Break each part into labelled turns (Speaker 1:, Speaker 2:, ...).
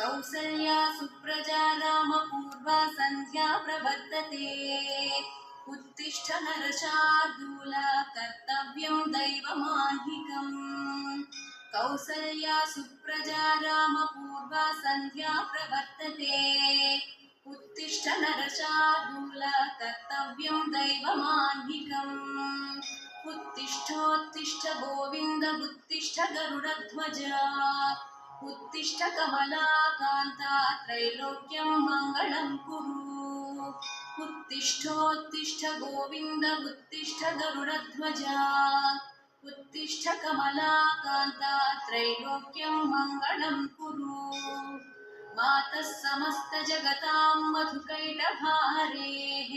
Speaker 1: कौसल्या सुप्रजा रामपूर्वा सन्ध्या प्रवर्तते। उत्तिष्ठ नरशार्दूल कर्तव्यं दैवमान्धिकम्। कौसल्या सुप्रजा रामपूर्वा सन्ध्या प्रवर्तते। उत्तिष्ठ नरशार्दूल कर्तव्यं दैवमान्धिकम्। उत्तिष्ठोत्तिष्ठ गोविन्द उत्तिष्ठ गरुडध्वज। उत्तिष्ठ कमलाकान्ता त्रैलोक्यं मङ्गलं कुरु। उत्तिष्ठोत्तिष्ठ गोविन्द उत्तिष्ठ गरुडध्वज। उत्तिष्ठ कमलाकान्ता त्रैलोक्यं मङ्गलं कुरु। मातः समस्तजगतां मधुकैटभारेः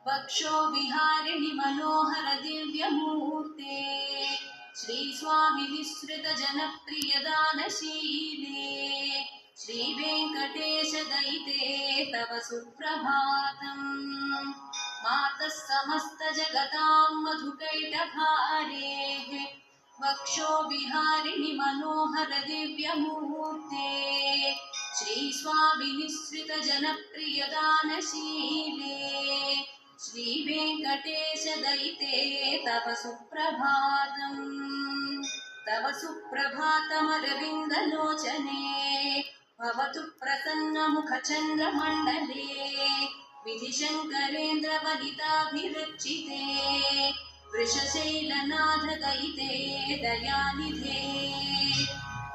Speaker 1: वक्षो विहारिणि मनोहर दिव्यमूर्ते। श्रीस्वामि विसृत जनप्रिय दानशीले श्रीवेङ्कटेश दयिते तव सुप्रभातम्। मातः समस्तजगतां मधुकैटभारेः वक्षो विहारिणि मनोहर दिव्यमूर्ते। श्रीस्वामि विसृत जनप्रिय दानशीले श्रीवेङ्कटेश दयिते तव सुप्रभातम्। तव सुप्रभातमरविन्दलोचने भवतु प्रसन्नमुखचन्द्रमण्डले विधिशङ्करेन्द्रवनिताभिरचिते वृषशैलनाथदयिते दयानिधे।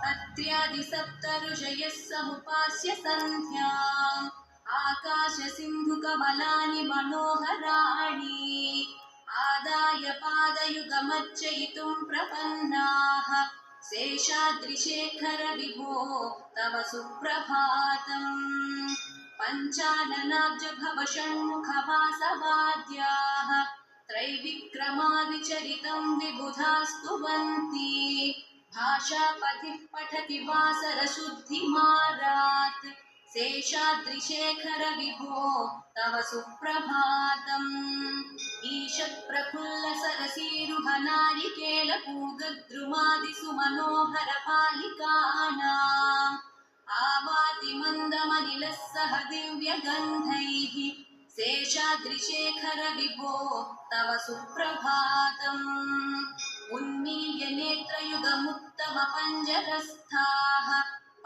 Speaker 1: अत्र्यादिसप्तऋषयः समुपास्य सन्ध्याम् आकाशसिन्धुकमलानि मनोहराणि आदाय पादयुगमर्चयितुं प्रपन्नाः शेषाद्रिशेखर विभो तव सुप्रभातम्। पञ्चाननाब्ज भव षण्मुखवासवाद्याः त्रैविक्रमादिचरितं विबुधा स्तुवन्ति भाषापतिः पठति वासरशुद्धिमारात् शेषाद्रिशेखर विभो तव सुप्रभातम्। ईषत्प्रफुल्ल सरसीरुहनारिकेलपूगद्रुमादिसुमनोहर पालिकानाम् आवाति मन्दमनिलः सह दिव्यगन्धैः शेषाद्रिशेखर विभो तव सुप्रभातम्। उन्मील्य नेत्रयुगमुत्तमपञ्जरस्थाः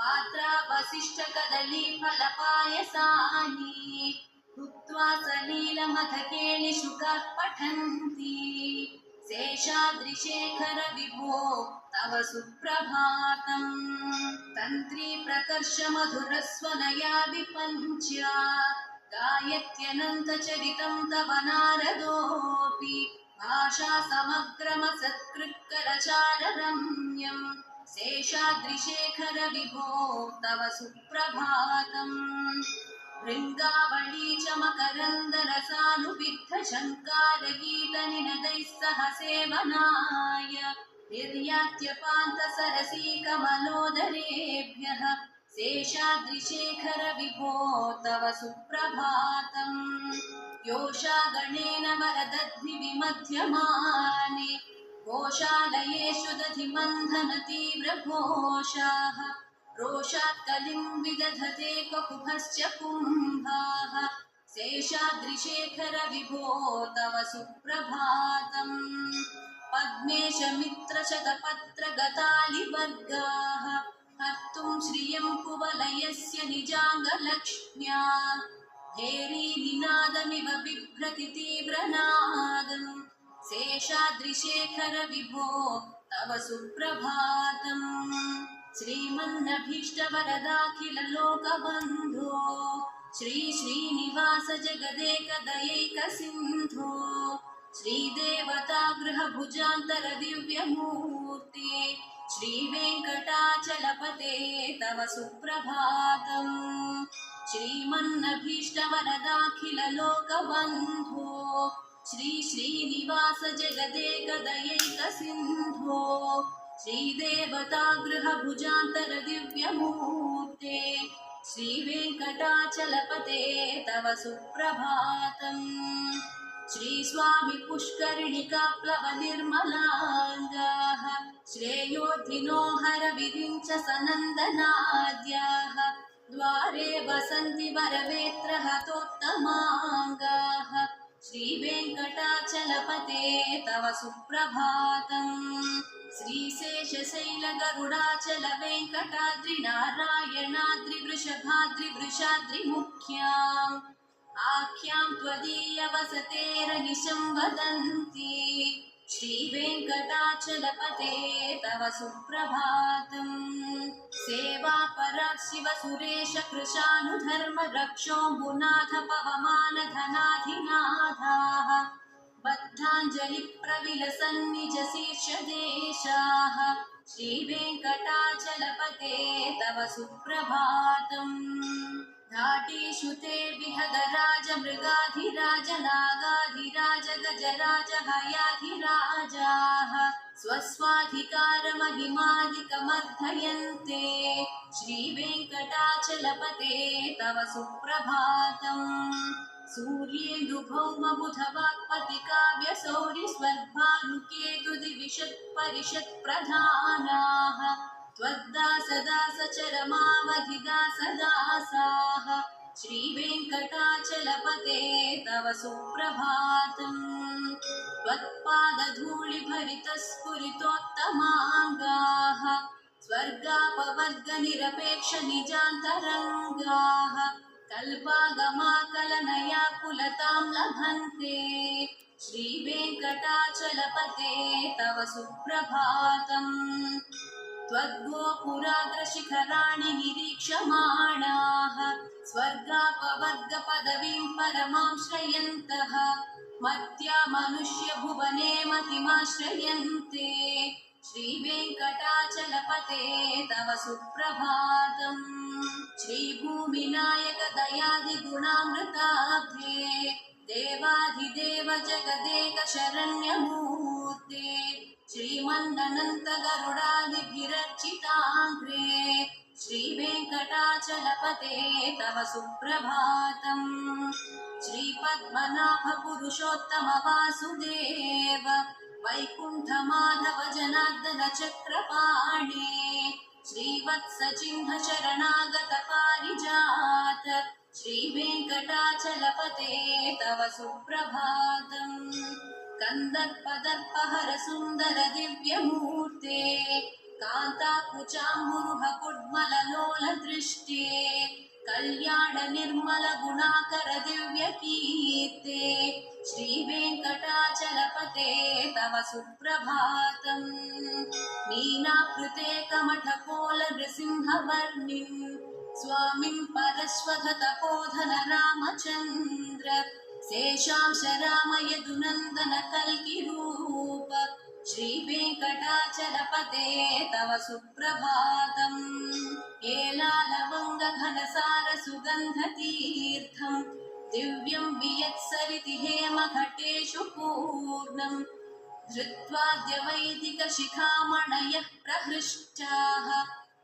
Speaker 1: पात्रावशिष्टकदलीफलपायसानि भुक्त्वा सलीलमधकेलिशुकाः पठन्ति शेषाद्रिशेखर विभो तव सुप्रभातम्। तन्त्री प्रकर्ष मधुरस्वनया विपञ्च्या गायत्यनन्तचरितं तव नारदोऽपि भाषा समग्रमसत्कृत्करचाररम्यम् शेषाद्रिशेखर विभो तव सुप्रभातम्। भृङ्गावळी च मकरन्दरसानुविद्धशङ्कारगीतनिनदैः सह सेवनाय निर्यात्यपान्तसरसीकमलोदरेभ्यः शेषाद्रिशेखर विभो तव सुप्रभातम्। योषागणेन वरदद्भिविमध्यमाने गोशालयेषु दधिमन्थनतीव्रघोषाः रोषात् कलिं विदधते ककुभश्च कुम्भाः शेषाद्रिशेखर विभो तव सुप्रभातम्। पद्मेशमित्रशतपत्रगतालिवर्गाः हर्तुं श्रियं कुवलयस्य निजाङ्गलक्ष्म्या भेरीनिनादमिव बिभ्रति तीव्रनादम् शेषाद्रिशेखर विभो तव सुप्रभातम्। श्रीमन्नभीष्टवरदाखिललोकबन्धो श्री श्रीनिवास जगदेकदयैकसिन्धो श्रीदेवतागृहभुजान्तर दिव्यमूर्ते श्रीवेङ्कटाचलपते तव सुप्रभातम्। श्रीमन्नभीष्टवरदाखिललोकबन्धो श्री श्रीनिवास जगदेकदयैकसिन्धो श्रीदेवतागृहभुजान्तर दिव्यमूर्ते श्रीवेङ्कटाचलपते तव सुप्रभातम्। श्रीस्वामि पुष्करिणिकाप्लवनिर्मलाङ्गाः श्रेयोधिनो हरविरिञ्च सनन्दनाद्याः द्वारे वसन्ति वरवेत्रहतोत्तमाङ्गाः श्रीवेङ्कटाचलपते तव सुप्रभातम् श्रीशेषशैलगरुडाचलवेङ्कटाद्रिनारायणाद्रिवृषभाद्रिवृषाद्रिमुख्याम् आख्यां त्वदीयवसतेरनिशं वदन्ति श्रीवेङ्कटाचलपते तव सुप्रभातम् सेवापरा शिवसुरेश कृशानुधर्म रक्षोऽम्बुनाथ पवमानधनाधिनाथाः बद्धाञ्जलिप्रविलसन्निजशीर्षदेशाः श्रीवेङ्कटाचलपते तव सुप्रभातम् घाटीषु ते विहगराज मृगाधिराज नागाधिराज गजराज हयाधिराजाः स्वस्वाधिकारमहिमादिकमर्धयन्ते श्रीवेङ्कटाचलपते तव सुप्रभातम् सूर्येन्दुभौमबुधवाक्पतिकाव्यसौरिस्वर्भानुकेतुदिविषत्परिषत्प्रधानाः त्वद्दासदासचरमावधिदासदासाः श्रीवेङ्कटाचलपते तव सुप्रभातम् त्वत्पादधूलिभरितस्फुरितोत्तमाङ्गाः स्वर्गापवर्गनिरपेक्षनिजान्तरङ्गाः कल्पागमाकलनया लभन्ते श्रीवेङ्कटाचलपते तव सुप्रभातम् त्वद्गोपुराग्रशिखराणि निरीक्षमाणाः स्वर्गापवर्गपदवीं परमां श्रयन्तः मर्त्या मनुष्यभुवने मतिमाश्रयन्ते श्रीवेङ्कटाचलपते तव सुप्रभातम् श्रीभूमिनायक दयादिगुणामृताब्धे देवाधिदेव जगदेक शरण्यमूर्ते श्रीमन्ननन्त गरुडादिभिरर्चिताङ्घ्रे श्रीवेङ्कटाचलपते तव सुप्रभातम् श्रीपद्मनाभ पुरुषोत्तम वासुदेव वैकुण्ठमाधव जनार्दन चक्रपाणे श्रीवत्सचिह्न शरणागत पारिजात श्रीवेङ्कटाचलपते तव सुप्रभातम् कन्दर्पदर्पहर सुन्दर दिव्यमूर्ते कान्ताकुचाम्बुरुह कुड्मललोल दृष्टे कल्याण निर्मल गुणाकर दिव्यकीर्ते श्रीवेङ्कटाचलपते तव सुप्रभातम् मीनाकृते कमठकोल नृसिंहवर्णिं स्वामिं परश्वघतपोधन रामचन्द्र शेषांश रामयदुनन्दन कल्किरूप श्रीवेङ्कटाचलपते तव सुप्रभातम् एलालवङ्गघनसार सुगन्धतीर्थम् दिव्यं वियत्सरिति हेमघटेषु पूर्णम् धृत्वाद्यवैदिकशिखामणयः प्रहृष्टाः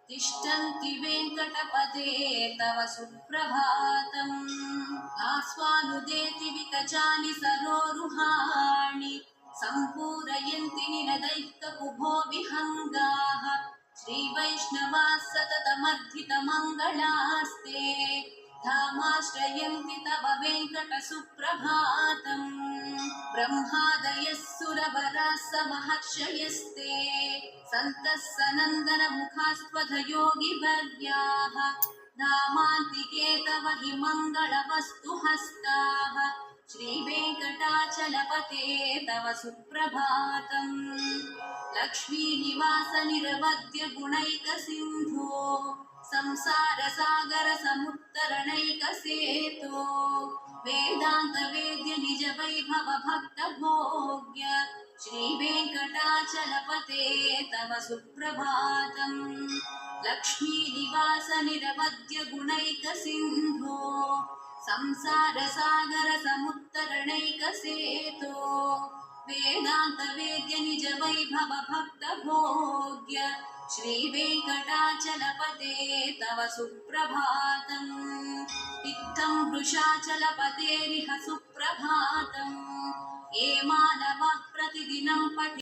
Speaker 1: तिष्ठन्ति वेङ्कटपते तव सुप्रभातम् आस्वानुदेति विकचानि सरोरुहाणि सम्पूरयन्ति निनदैककुभो विहङ्गाः श्रीवैष्णवाः सततमर्थितमङ्गलास्ते धामाश्रयन्ति तव वेङ्कटसुप्रभातम् ब्रह्मादयः सुरवराः समहर्षयस्ते सन्तः सनन्दनमुखास्त्वधयोगिवर्याः धामान्तिके तव हि मङ्गलवस्तुहस्ताः श्रीवेङ्कटाचलपते तव सुप्रभातम् लक्ष्मीनिवास निरवद्य गुणैकसिन्धो संसारसागरसमुत्तरणैकसेतो वेदान्तवेद्य निज वैभव भक्तभोग्य श्रीवेङ्कटाचलपते तव सुप्रभातम् लक्ष्मीनिवास निरवद्य गुणैकसिन्धो संसारसागरसमुत्तरणैकसेतो वेदान्तवेद्य निज वैभव भक्तभोग्य श्रीवेङ्कटाचलपते तव सुप्रभातम् इत्थं वृषाचलपतेरिह सुप्रभातम् ये मानवाः प्रतिदिनं पठि